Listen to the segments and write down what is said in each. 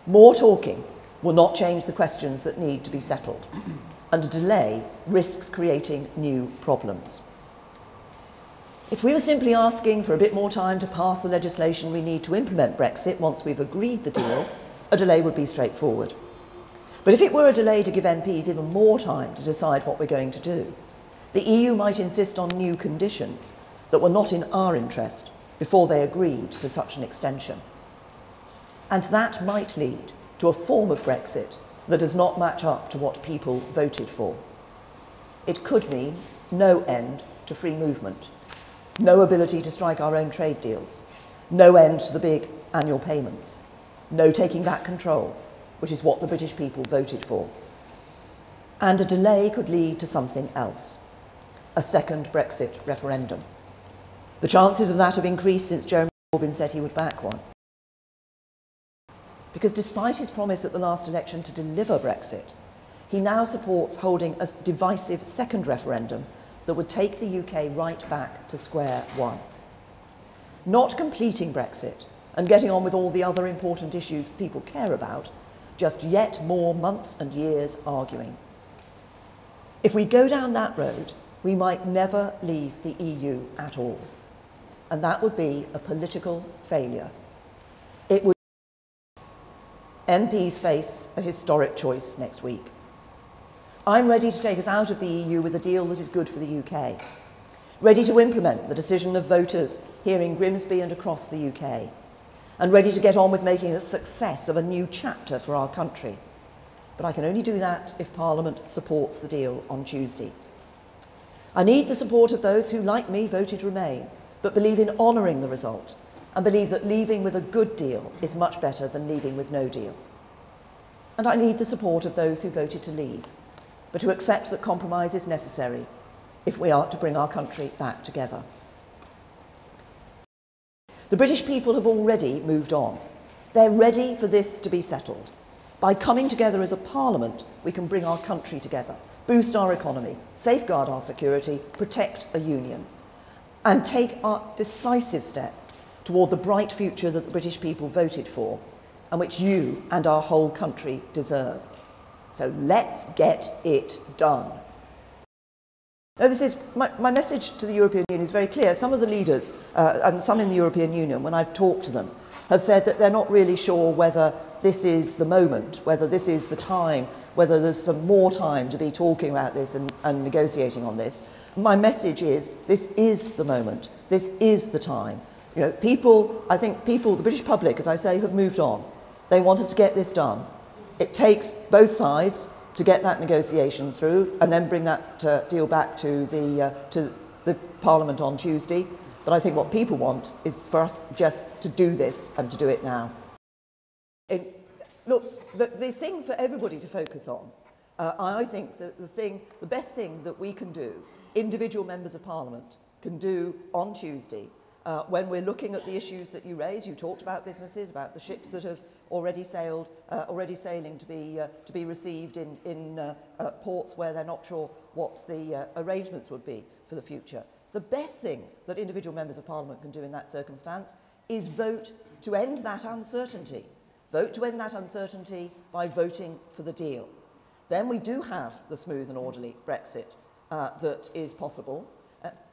More talking will not change the questions that need to be settled, and a delay risks creating new problems. If we were simply asking for a bit more time to pass the legislation we need to implement Brexit once we've agreed the deal, a delay would be straightforward. But if it were a delay to give MPs even more time to decide what we're going to do, the EU might insist on new conditions that were not in our interest before they agreed to such an extension. And that might lead to a form of Brexit that does not match up to what people voted for. It could mean no end to free movement, no ability to strike our own trade deals, no end to the big annual payments, no taking back control, which is what the British people voted for. And a delay could lead to something else, a second Brexit referendum. The chances of that have increased since Jeremy Corbyn said he would back one. Because despite his promise at the last election to deliver Brexit, he now supports holding a divisive second referendum that would take the UK right back to square one. Not completing Brexit and getting on with all the other important issues people care about, just yet more months and years arguing. If we go down that road, we might never leave the EU at all. And that would be a political failure. It would. MPs face a historic choice next week. I'm ready to take us out of the EU with a deal that is good for the UK, ready to implement the decision of voters here in Grimsby and across the UK, and ready to get on with making a success of a new chapter for our country. But I can only do that if Parliament supports the deal on Tuesday. I need the support of those who, like me, voted Remain, but believe in honouring the result and believe that leaving with a good deal is much better than leaving with no deal. And I need the support of those who voted to leave, but who accept that compromise is necessary if we are to bring our country back together. The British people have already moved on. They're ready for this to be settled. By coming together as a parliament, we can bring our country together, boost our economy, safeguard our security, protect a union, and take our decisive step toward the bright future that the British people voted for and which you and our whole country deserve. So let's get it done. Now, my message to the European Union is very clear. Some of the leaders, and some in the European Union, when I've talked to them, have said that they're not really sure whether this is the moment, whether this is the time, whether there's some more time to be talking about this and negotiating on this. My message is, this is the moment. This is the time. You know, I think the British public, as I say, have moved on. They want us to get this done. It takes both sides to get that negotiation through and then bring that deal back to the Parliament on Tuesday. But I think what people want is for us just to do this and to do it now. Look, the thing for everybody to focus on, I think that the best thing that we can do, individual members of Parliament can do on Tuesday, when we're looking at the issues that you raise. You talked about businesses, about the ships that have already sailed, already sailing to be received in ports where they're not sure what the arrangements would be for the future. The best thing that individual members of Parliament can do in that circumstance is vote to end that uncertainty. Vote to end that uncertainty by voting for the deal. Then we do have the smooth and orderly Brexit that is possible.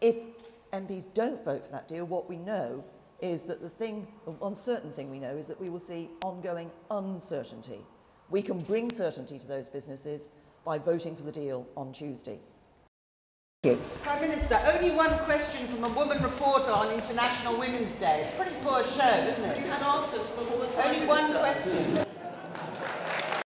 If MPs don't vote for that deal, what we know is that the uncertain thing we know is that we will see ongoing uncertainty. We can bring certainty to those businesses by voting for the deal on Tuesday. Thank you. Prime Minister, only one question from a woman reporter on International Women's Day. It's a pretty poor show, isn't it? You had answers from all the Prime Only one question.